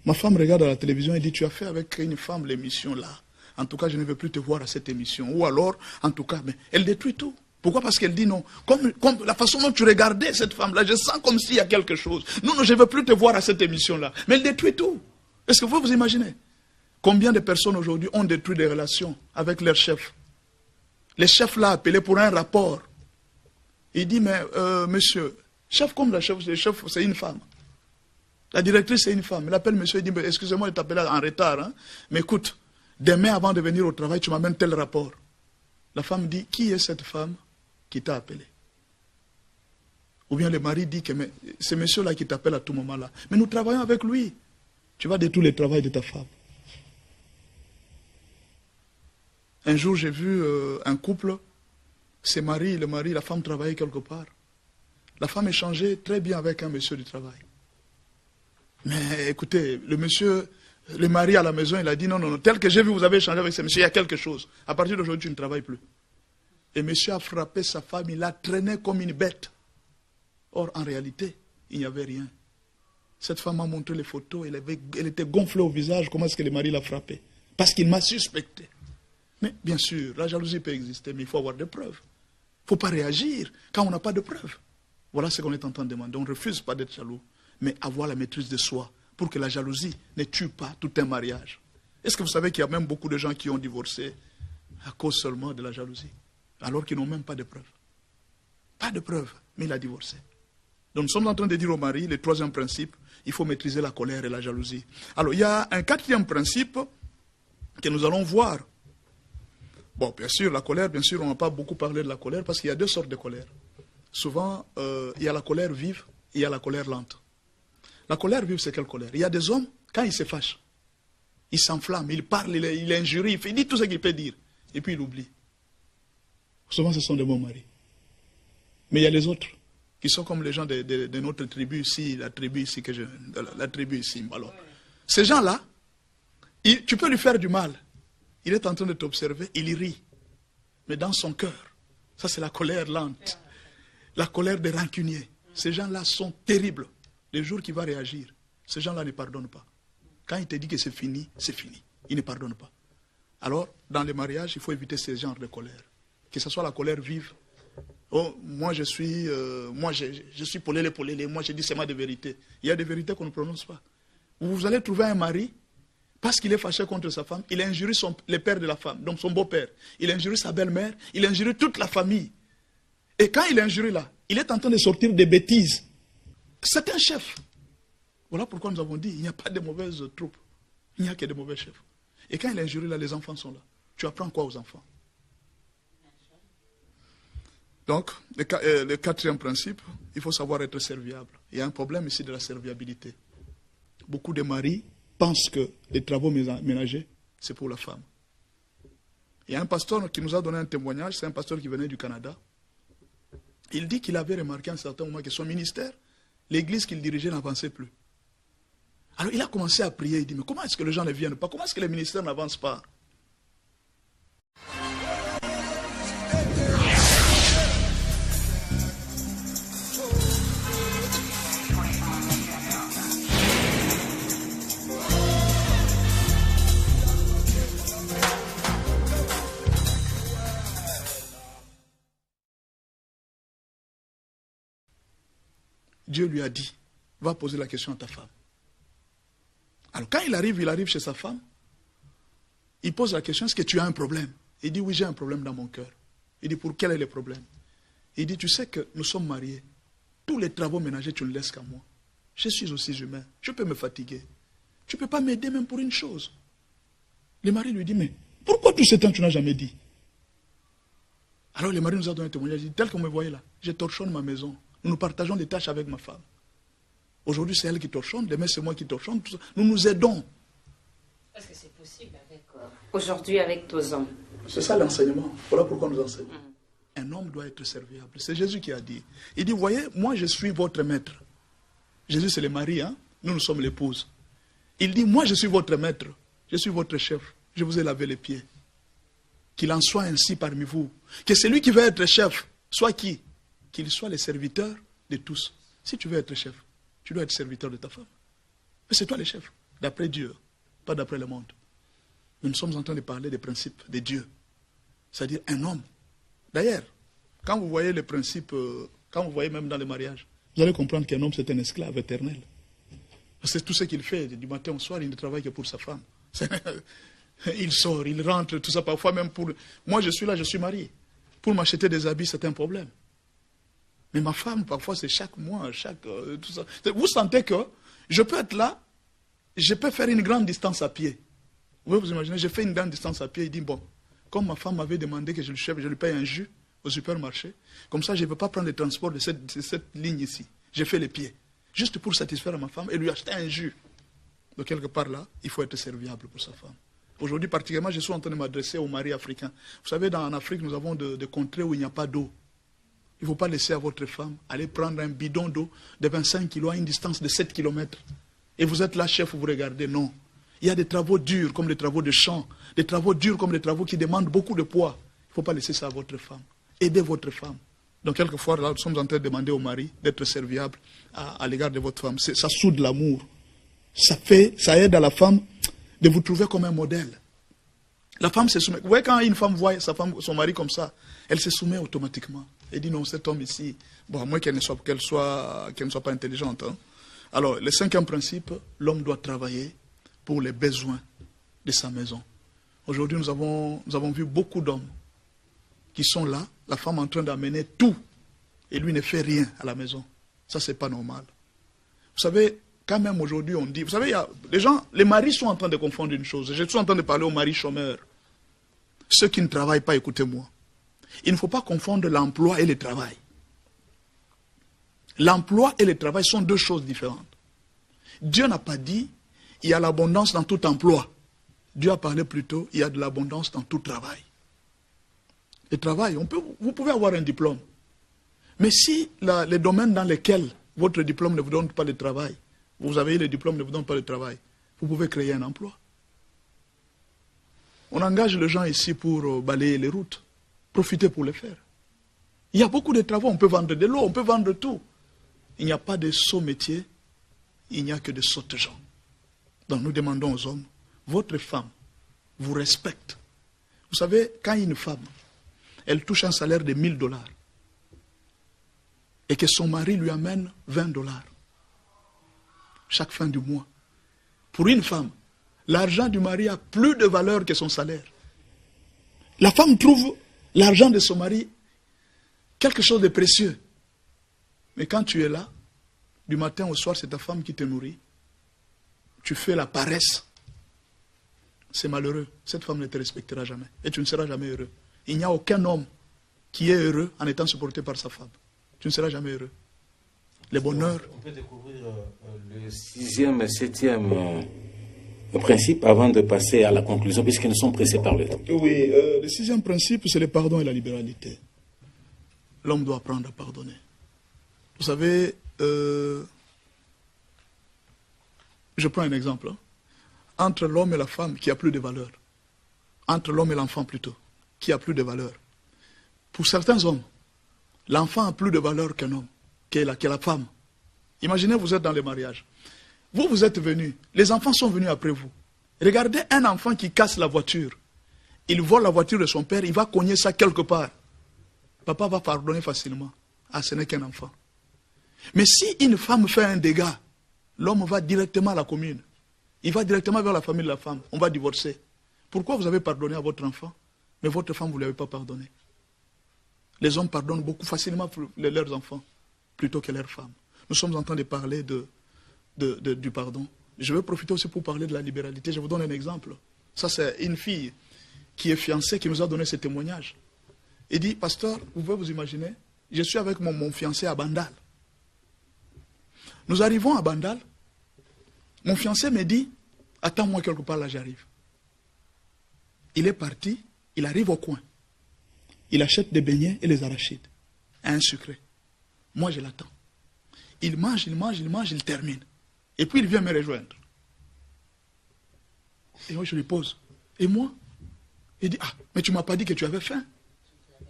Ma femme regarde à la télévision et dit, tu as fait avec une femme l'émission là. En tout cas, je ne veux plus te voir à cette émission. Ou alors, en tout cas, mais elle détruit tout. Pourquoi? Parce qu'elle dit non. Comme la façon dont tu regardais cette femme-là, je sens comme s'il y a quelque chose. Non, je ne veux plus te voir à cette émission-là. Mais elle détruit tout. Est-ce que vous vous imaginez? Combien de personnes aujourd'hui ont détruit des relations avec leur chef? Le chef l'a appelé pour un rapport. Il dit, mais monsieur, chef comme le chef, c'est une femme. La directrice, c'est une femme. Il appelle monsieur, il dit, excusez-moi de t'appeler en retard, hein, mais écoute, demain avant de venir au travail, tu m'amènes tel rapport. La femme dit, qui est cette femme qui t'a appelé? Ou bien le mari dit que c'est monsieur-là qui t'appelle à tout moment là. Mais nous travaillons avec lui. Tu vas détruire le travail de ta femme. Un jour, j'ai vu un couple, c'est le mari, la femme travaillait quelque part. La femme échangeait très bien avec un monsieur du travail. Mais écoutez, le mari à la maison, il a dit non, tel que j'ai vu, vous avez échangé avec ce monsieur, il y a quelque chose. À partir d'aujourd'hui, tu ne travailles plus. Et monsieur a frappé sa femme, il l'a traîné comme une bête. Or, en réalité, il n'y avait rien. Cette femme m'a montré les photos, elle était gonflée au visage, comment est-ce que le mari l'a frappée? Parce qu'il m'a suspecté. Mais bien sûr, la jalousie peut exister, mais il faut avoir des preuves. Il ne faut pas réagir quand on n'a pas de preuves. Voilà ce qu'on est en train de demander. On ne refuse pas d'être jaloux, mais avoir la maîtrise de soi pour que la jalousie ne tue pas tout un mariage. Est-ce que vous savez qu'il y a même beaucoup de gens qui ont divorcé à cause seulement de la jalousie, alors qu'ils n'ont même pas de preuves? Pas de preuves, mais il a divorcé. Donc nous sommes en train de dire au mari, le troisième principe, il faut maîtriser la colère et la jalousie. Alors il y a un quatrième principe que nous allons voir. Bon, bien sûr, la colère, bien sûr, on n'a pas beaucoup parlé de la colère parce qu'il y a deux sortes de colère. Souvent, il y a la colère vive et il y a la colère lente. La colère vive, c'est quelle colère? Il y a des hommes, quand ils se fâchent, ils s'enflamment, ils parlent, ils injurient, il dit tout ce qu'il peut dire, et puis il oublie. Souvent, ce sont des bons maris. Mais il y a les autres, qui sont comme les gens de notre tribu ici, la tribu ici, la tribu ici. Alors, ces gens-là, tu peux lui faire du mal. Il est en train de t'observer, il rit. Mais dans son cœur, ça c'est la colère lente. La colère des rancuniers. Ces gens-là sont terribles. Les jours qu'il va réagir, ces gens-là ne pardonnent pas. Quand il te dit que c'est fini, c'est fini. Il ne pardonne pas. Alors, dans les mariages, il faut éviter ces genres de colère. Que ce soit la colère vive. Oh, moi je suis polélé, moi je dis seulement des vérités. Il y a des vérités qu'on ne prononce pas. Vous allez trouver un mari, parce qu'il est fâché contre sa femme, il injurie le père de la femme, donc son beau-père. Il injurie sa belle-mère, il injurie toute la famille. Et quand il injurie là, il est en train de sortir des bêtises. C'est un chef. Voilà pourquoi nous avons dit, il n'y a pas de mauvaises troupes. Il n'y a que de mauvais chefs. Et quand il injurie là, les enfants sont là. Tu apprends quoi aux enfants? Donc, le quatrième principe, il faut savoir être serviable. Il y a un problème ici de la serviabilité. Beaucoup de maris pensent que les travaux ménagers, c'est pour la femme. Il y a un pasteur qui nous a donné un témoignage, c'est un pasteur qui venait du Canada. Il dit qu'il avait remarqué à un certain moment que son ministère, l'église qu'il dirigeait n'avançait plus. Alors il a commencé à prier, il dit, mais comment est-ce que les gens ne viennent pas? Comment est-ce que les ministères n'avancent pas? Dieu lui a dit, va poser la question à ta femme. Alors quand il arrive chez sa femme, il pose la question, est-ce que tu as un problème? Il dit, oui, j'ai un problème dans mon cœur. Il dit, pour quel est le problème? Il dit, tu sais que nous sommes mariés. Tous les travaux ménagers, tu ne laisses qu'à moi. Je suis aussi humain. Je peux me fatiguer. Tu ne peux pas m'aider même pour une chose. Le mari lui dit, mais pourquoi tout ce temps tu n'as jamais dit? Alors le mari nous a donné un témoignage. Il dit, tel qu'on me voyait là, je torchonne ma maison. Nous nous partageons des tâches avec ma femme. Aujourd'hui, c'est elle qui torchonne, demain, c'est moi qui torchonne. Tout ça. Nous nous aidons. Est-ce que c'est possible aujourd'hui avec nos hommes? C'est ça l'enseignement. Voilà pourquoi nous enseignons. Un homme doit être serviable. C'est Jésus qui a dit. Il dit, voyez, moi je suis votre maître. Jésus c'est le mari, hein? Nous sommes l'épouse. Il dit, moi je suis votre maître. Je suis votre chef. Je vous ai lavé les pieds. Qu'il en soit ainsi parmi vous. Que celui qui veut être chef, soit qui? Qu'il soit le serviteur de tous. Si tu veux être chef, tu dois être serviteur de ta femme. Mais c'est toi le chef, d'après Dieu, pas d'après le monde. Nous sommes en train de parler des principes de Dieu. C'est-à-dire un homme. D'ailleurs, quand vous voyez les principes, quand vous voyez même dans les mariages, vous allez comprendre qu'un homme c'est un esclave éternel. C'est tout ce qu'il fait, du matin au soir, il ne travaille que pour sa femme. Il sort, il rentre, tout ça, parfois même pour... Moi je suis là, je suis marié. Pour m'acheter des habits, c'est un problème. Mais ma femme, parfois, c'est chaque mois, tout ça. Vous sentez que je peux être là, je peux faire une grande distance à pied. Vous imaginez, je fais une grande distance à pied, il dit, bon, comme ma femme m'avait demandé que je lui paye un jus au supermarché, comme ça, je ne veux pas prendre le transport de cette ligne ici. J'ai fait les pieds, juste pour satisfaire ma femme et lui acheter un jus. Donc, quelque part là, il faut être serviable pour sa femme. Aujourd'hui, particulièrement, je suis en train de m'adresser aux maris africains. Vous savez, en Afrique, nous avons des contrées où il n'y a pas d'eau. Il ne faut pas laisser à votre femme aller prendre un bidon d'eau de 25 kilos à une distance de 7 km. Et vous êtes là, chef, vous regardez. Non. Il y a des travaux durs comme les travaux de champ, des travaux durs comme les travaux qui demandent beaucoup de poids. Il ne faut pas laisser ça à votre femme. Aidez votre femme. Donc, quelquefois, là, nous sommes en train de demander au mari d'être serviable à l'égard de votre femme. Ça soude l'amour. Ça aide à la femme de vous trouver comme un modèle. La femme se soumet. Vous voyez, quand une femme voit son mari comme ça, elle se soumet automatiquement. Elle dit non, cet homme ici, bon, à moins qu'elle ne soit pas intelligente. Hein. Alors, le cinquième principe, l'homme doit travailler pour les besoins de sa maison. Aujourd'hui, nous avons vu beaucoup d'hommes qui sont là, la femme en train d'amener tout, et lui ne fait rien à la maison. Ça, c'est pas normal. Vous savez, quand même aujourd'hui, on dit, vous savez, les maris sont en train de confondre une chose. Je suis en train de parler aux maris chômeurs. Ceux qui ne travaillent pas, écoutez-moi. Il ne faut pas confondre l'emploi et le travail. L'emploi et le travail sont deux choses différentes. Dieu n'a pas dit il y a l'abondance dans tout emploi. Dieu a parlé plutôt il y a de l'abondance dans tout travail. Le travail, vous pouvez avoir un diplôme. Mais si les domaines dans lesquels votre diplôme ne vous donne pas le travail, vous avez le diplôme ne vous donne pas le travail, vous pouvez créer un emploi. On engage les gens ici pour balayer les routes. Profitez pour le faire. Il y a beaucoup de travaux, on peut vendre de l'eau, on peut vendre tout. Il n'y a pas de sots métiers, il n'y a que de sottes gens. Donc nous demandons aux hommes, votre femme vous respecte. Vous savez, quand une femme, elle touche un salaire de 1000 $, et que son mari lui amène 20 $, chaque fin du mois, pour une femme, l'argent du mari a plus de valeur que son salaire. La femme trouve l'argent de son mari quelque chose de précieux. Mais quand tu es là, du matin au soir, c'est ta femme qui te nourrit. Tu fais la paresse. C'est malheureux. Cette femme ne te respectera jamais. Et tu ne seras jamais heureux. Il n'y a aucun homme qui est heureux en étant supporté par sa femme. Tu ne seras jamais heureux. Le bonheur... On peut découvrir le sixième et septième principe avant de passer à la conclusion, puisque nous sommes pressés par le temps. Oui, le sixième principe, c'est le pardon et la libéralité. L'homme doit apprendre à pardonner. Vous savez, Je prends un exemple. Entre l'homme et la femme, qui a plus de valeur. Entre l'homme et l'enfant plutôt, qui a plus de valeur. Pour certains hommes, l'enfant a plus de valeur qu'un homme, que la femme. Imaginez, vous êtes dans le mariage. Vous êtes venus. Les enfants sont venus après vous. Regardez un enfant qui casse la voiture. Il vole la voiture de son père, il va cogner ça quelque part. Papa va pardonner facilement. Ah, ce n'est qu'un enfant. Mais si une femme fait un dégât, l'homme va directement à la commune. Il va directement vers la famille de la femme. On va divorcer. Pourquoi vous avez pardonné à votre enfant, mais votre femme, vous ne l'avez pas pardonné? Les hommes pardonnent beaucoup facilement leurs enfants, plutôt que leurs femmes. Nous sommes en train de parler du pardon. Je vais profiter aussi pour parler de la libéralité. Je vous donne un exemple. Ça, c'est une fille qui est fiancée qui nous a donné ce témoignage. Il dit, pasteur, vous pouvez vous imaginer, je suis avec mon fiancé à Bandal. Nous arrivons à Bandal. Mon fiancé me dit, attends-moi quelque part, là j'arrive. Il est parti, il arrive au coin. Il achète des beignets et les arachides. Un sucré. Moi, je l'attends. Il mange, il termine. Et puis, il vient me rejoindre. Et moi, je lui pose. Et moi? Il dit, ah, mais tu ne m'as pas dit que tu avais faim.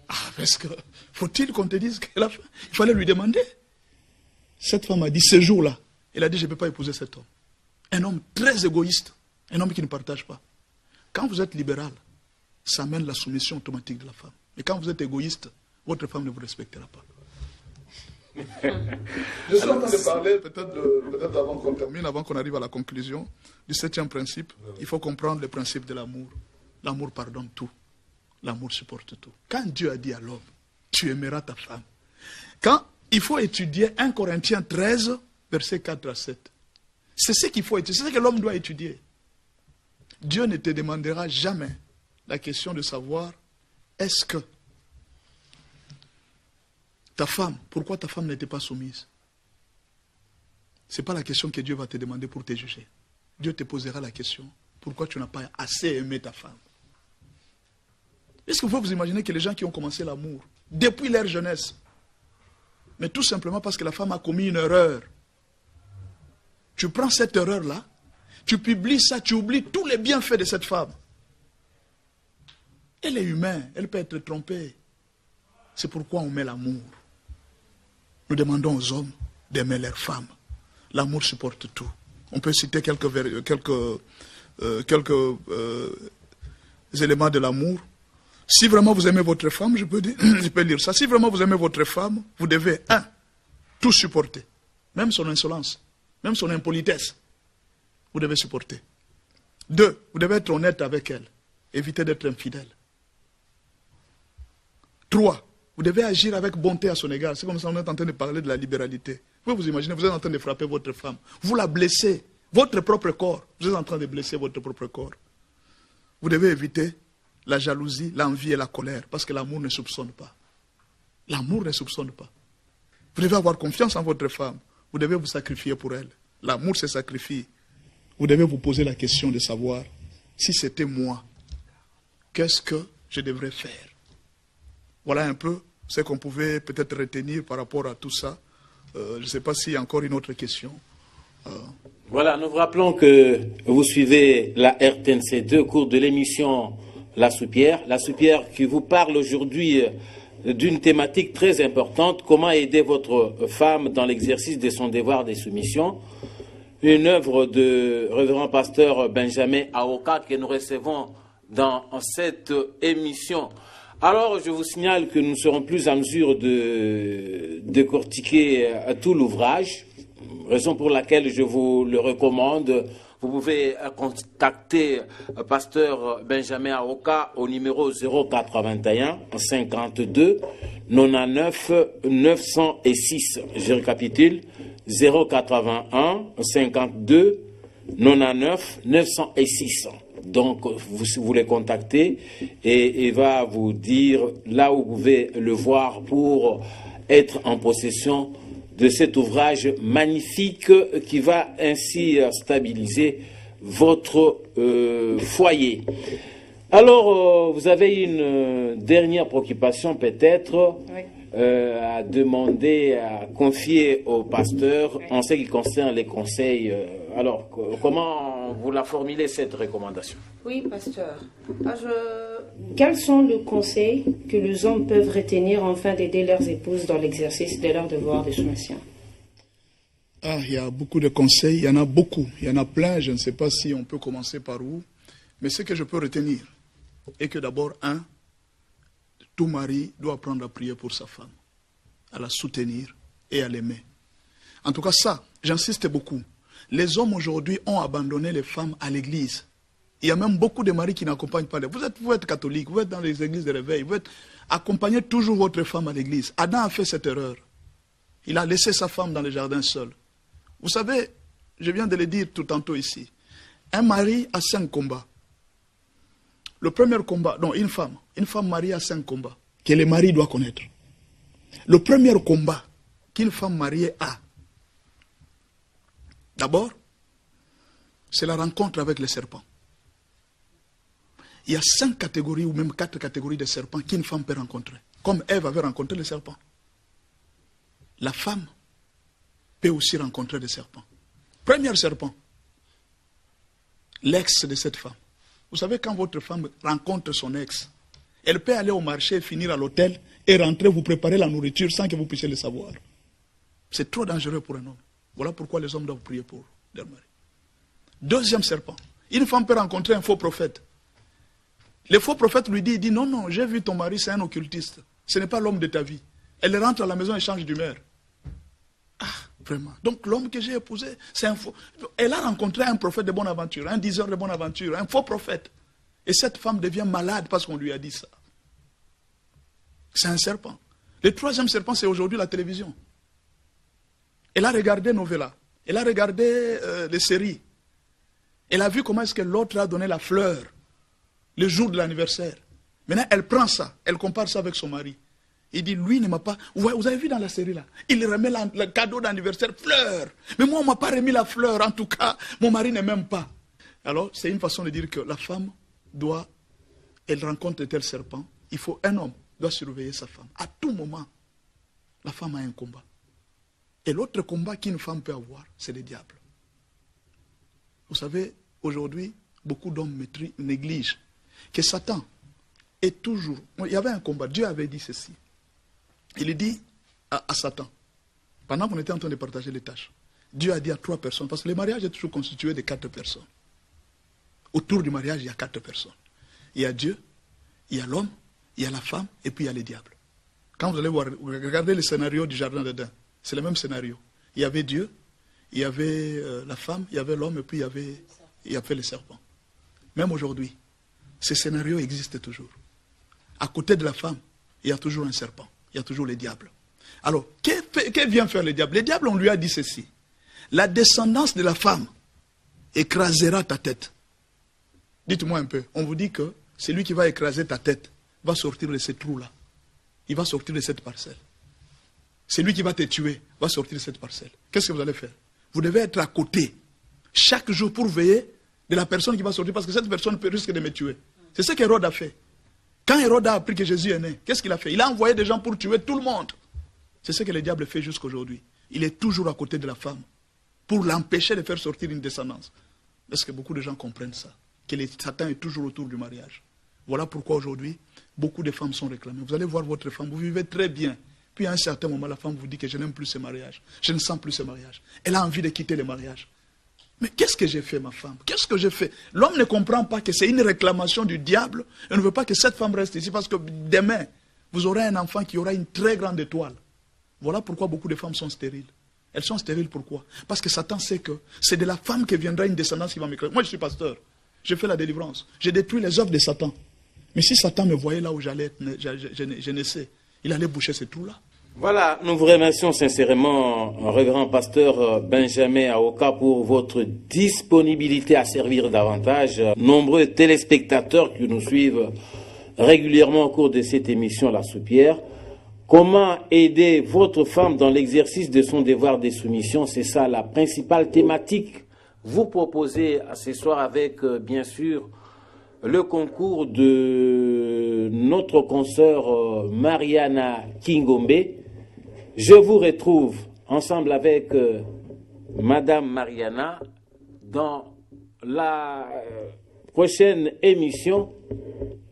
Ah, parce que, faut-il qu'on te dise qu'elle a faim? Il fallait lui demander. Cette femme a dit, ce jour-là, elle a dit, je ne peux pas épouser cet homme. Un homme très égoïste. Un homme qui ne partage pas. Quand vous êtes libéral, ça amène la soumission automatique de la femme. Et quand vous êtes égoïste, votre femme ne vous respectera pas. Je suis en train de parler, peut-être avant qu'on termine, avant qu'on arrive à la conclusion, du 7e principe. Il faut comprendre le principe de l'amour. L'amour pardonne tout. L'amour supporte tout. Quand Dieu a dit à l'homme, tu aimeras ta femme. Quand il faut étudier 1 Corinthiens 13, versets 4 à 7. C'est ce qu'il faut étudier, c'est ce que l'homme doit étudier. Dieu ne te demandera jamais la question de savoir, est-ce que ta femme, pourquoi ta femme n'était pas soumise? Ce n'est pas la question que Dieu va te demander pour te juger. Dieu te posera la question, pourquoi tu n'as pas assez aimé ta femme? Est-ce que vous pouvez vous imaginer que les gens qui ont commencé l'amour, depuis leur jeunesse, mais tout simplement parce que la femme a commis une erreur, tu prends cette erreur-là, tu publies ça, tu oublies tous les bienfaits de cette femme. Elle est humaine, elle peut être trompée. C'est pourquoi on met l'amour. Nous demandons aux hommes d'aimer leurs femmes. L'amour supporte tout. On peut citer quelques éléments de l'amour. Si vraiment vous aimez votre femme, je peux lire ça. Si vraiment vous aimez votre femme, vous devez, 1, tout supporter. Même son insolence, même son impolitesse. Vous devez supporter. 2, vous devez être honnête avec elle. Évitez d'être infidèle. 3, vous devez agir avec bonté à son égard. C'est comme ça qu'on est en train de parler de la libéralité. Vous vous imaginez, vous êtes en train de frapper votre femme. Vous la blessez. Votre propre corps. Vous êtes en train de blesser votre propre corps. Vous devez éviter la jalousie, l'envie et la colère. Parce que l'amour ne soupçonne pas. L'amour ne soupçonne pas. Vous devez avoir confiance en votre femme. Vous devez vous sacrifier pour elle. L'amour se sacrifie. Vous devez vous poser la question de savoir, si c'était moi, qu'est-ce que je devrais faire? Voilà un peu ce qu'on pouvait peut-être retenir par rapport à tout ça. Je ne sais pas s'il y a encore une autre question. Voilà, nous vous rappelons que vous suivez la RTNC2 au cours de l'émission La Soupière. La Soupière qui vous parle aujourd'hui d'une thématique très importante, comment aider votre femme dans l'exercice de son devoir de soumission. Une œuvre de révérend pasteur Benjamin Aoka que nous recevons dans cette émission. Alors, je vous signale que nous ne serons plus en mesure de décortiquer tout l'ouvrage, raison pour laquelle je vous le recommande. Vous pouvez contacter pasteur Benjamin Aoka au numéro 081 52 99 906. Je récapitule. 081 52 99 906. Donc, vous les contactez et il va vous dire là où vous pouvez le voir pour être en possession de cet ouvrage magnifique qui va ainsi stabiliser votre foyer. Alors, vous avez une dernière préoccupation peut-être. Oui. À demander, à confier au pasteur en ce qui concerne les conseils alors, comment vous la formulez, cette recommandation? Oui, pasteur. Quels sont les conseils que les hommes peuvent retenir afin d'aider leurs épouses dans l'exercice de leur devoir de soumission? Il y a beaucoup de conseils, il y en a beaucoup, il y en a plein, je ne sais pas si on peut commencer par où, mais ce que je peux retenir est que d'abord, tout mari doit apprendre à prier pour sa femme, à la soutenir et à l'aimer. En tout cas, ça, j'insiste beaucoup. Les hommes aujourd'hui ont abandonné les femmes à l'église. Il y a même beaucoup de maris qui n'accompagnent pas les... Vous êtes catholique, vous êtes dans les églises de réveil, accompagnez toujours votre femme à l'église. Adam a fait cette erreur. Il a laissé sa femme dans le jardin seule. Vous savez, je viens de le dire tout tantôt ici, un mari a 5 combats. Le premier combat, non, une femme mariée a 5 combats que le mari doit connaître. Le premier combat qu'une femme mariée a, d'abord, c'est la rencontre avec les serpents. Il y a 5 catégories ou même 4 catégories de serpents qu'une femme peut rencontrer. Comme Ève avait rencontré les serpents. La femme peut aussi rencontrer des serpents. Premier serpent, l'ex de cette femme. Vous savez, quand votre femme rencontre son ex, elle peut aller au marché, finir à l'hôtel et rentrer, vous préparer la nourriture sans que vous puissiez le savoir. C'est trop dangereux pour un homme. Voilà pourquoi les hommes doivent prier pour leur mari. Deuxième serpent, une femme peut rencontrer un faux prophète. Le faux prophète lui dit non, non, j'ai vu ton mari, c'est un occultiste. Ce n'est pas l'homme de ta vie. Elle rentre à la maison et change d'humeur. Ah, vraiment. Donc l'homme que j'ai épousé, c'est un faux. Elle a rencontré un prophète de bonne aventure, un diseur de bonne aventure, un faux prophète. Et cette femme devient malade parce qu'on lui a dit ça. C'est un serpent. Le troisième serpent, c'est aujourd'hui la télévision. Elle a regardé Novella. Elle a regardé les séries. Elle a vu comment est-ce que l'autre a donné la fleur le jour de l'anniversaire. Maintenant, elle prend ça. Elle compare ça avec son mari. Il dit, lui ne m'a pas... Vous avez vu dans la série là, il remet le cadeau d'anniversaire, fleur. Mais moi, on ne m'a pas remis la fleur. En tout cas, mon mari ne m'aime pas. Alors, c'est une façon de dire que la femme elle rencontre de tels serpents. Un homme doit surveiller sa femme. À tout moment, la femme a un combat. Et l'autre combat qu'une femme peut avoir, c'est le diable. Vous savez, aujourd'hui, beaucoup d'hommes négligent que Satan est toujours... Il y avait un combat, Dieu avait dit ceci. Il dit à Satan, pendant qu'on était en train de partager les tâches, Dieu a dit à 3 personnes, parce que le mariage est toujours constitué de 4 personnes. Autour du mariage, il y a 4 personnes. Il y a Dieu, il y a l'homme, il y a la femme, et puis il y a le diable. Quand vous allez voir, regardez le scénario du jardin d'Éden, c'est le même scénario. Il y avait Dieu, il y avait la femme, il y avait l'homme, et puis il y avait le serpent. Même aujourd'hui, ce scénario existe toujours. À côté de la femme, il y a toujours un serpent. Il y a toujours le diable. Alors, que vient faire le diable? Le diable, on lui a dit ceci. La descendance de la femme écrasera ta tête. Dites-moi un peu. On vous dit que celui qui va écraser ta tête va sortir de ce trou-là. Il va sortir de cette parcelle. Celui qui va te tuer va sortir de cette parcelle. Qu'est-ce que vous allez faire? Vous devez être à côté chaque jour pour veiller de la personne qui va sortir parce que cette personne risque de me tuer. C'est ce qu'Hérode a fait. Quand Hérode a appris que Jésus est né, qu'est-ce qu'il a fait? Il a envoyé des gens pour tuer tout le monde. C'est ce que le diable fait jusqu'aujourd'hui. Il est toujours à côté de la femme pour l'empêcher de faire sortir une descendance. Est-ce que beaucoup de gens comprennent ça? Que Satan est toujours autour du mariage. Voilà pourquoi aujourd'hui, beaucoup de femmes sont réclamées. Vous allez voir votre femme, vous vivez très bien. Puis à un certain moment, la femme vous dit que je n'aime plus ce mariage. Je ne sens plus ce mariage. Elle a envie de quitter le mariage. Mais qu'est-ce que j'ai fait, ma femme? Qu'est-ce que j'ai fait? L'homme ne comprend pas que c'est une réclamation du diable. Il ne veut pas que cette femme reste ici parce que demain, vous aurez un enfant qui aura une très grande étoile. Voilà pourquoi beaucoup de femmes sont stériles. Elles sont stériles pourquoi? Parce que Satan sait que c'est de la femme que viendra une descendance qui va m'écraser. Moi, je suis pasteur. Je fais la délivrance. Je détruis les œuvres de Satan. Mais si Satan me voyait là où j'allais, je ne sais, il allait boucher ce trou-là. Voilà, nous vous remercions sincèrement, Reverend Pasteur Benjamin Aoka, pour votre disponibilité à servir davantage. Nombreux téléspectateurs qui nous suivent régulièrement au cours de cette émission La Soupière. Comment aider votre femme dans l'exercice de son devoir de soumission? C'est ça la principale thématique. Vous proposez ce soir avec, bien sûr, le concours de notre consoeur Mariana Kingombe. Je vous retrouve ensemble avec Madame Mariana dans la prochaine émission,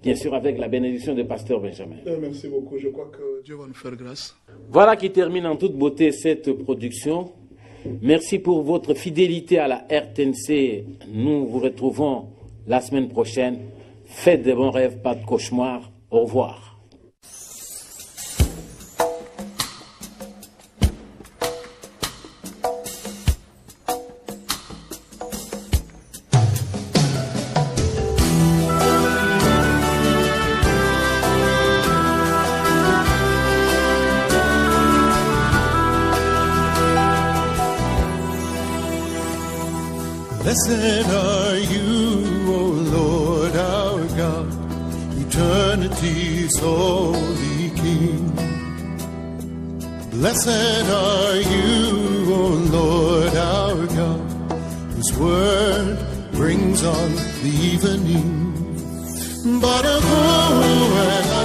bien sûr avec la bénédiction de Pasteur Benjamin. Merci beaucoup, je crois que Dieu va nous faire grâce. Voilà qui termine en toute beauté cette production. Merci pour votre fidélité à la RTNC. Nous vous retrouvons la semaine prochaine. Faites de bons rêves, pas de cauchemars. Au revoir. Blessed are you, O Lord our God, eternity's holy King. Blessed are you, O Lord our God, whose word brings on the evening. But who am